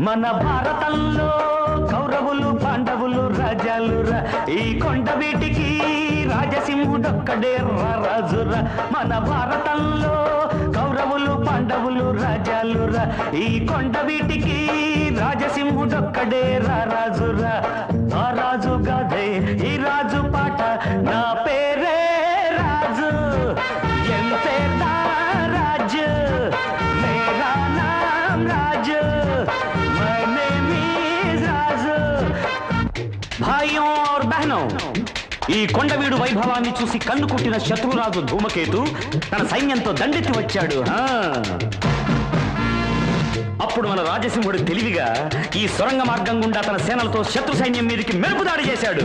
మన భారతంలో కౌరవులు పాండవులు రాజాలురా ఈ కొండ వీటికి రాజసింహుడొక్కడే రాజురా మన భారతంలో కౌరవులు పాండవులు రాజాలురా ఈ కొండ వీటికి రాజసింహుడొక్కడే రాజురా ఆ రాజు గదే ఈ రాజు పాట నా పేరే రాజు ఎంతే రాజు మేరా నామ్ రాజు మై నేమ్ ఈజ్ రాజు భాయియోं और बहनों ఈ కొండవీడు వైభవాన్ని చూసి కన్ను కుట్టిన శత్రురాజు ధూమకేతు తన సైన్యంతో దండెత్తి వచ్చాడు అప్పుడు మన రాజసింహుడు తెలివిగా ఈ సొరంగ మార్గం గుండా తన సేనలతో శత్రు సైన్యం మీదకి మెరుపు దాడి చేశాడు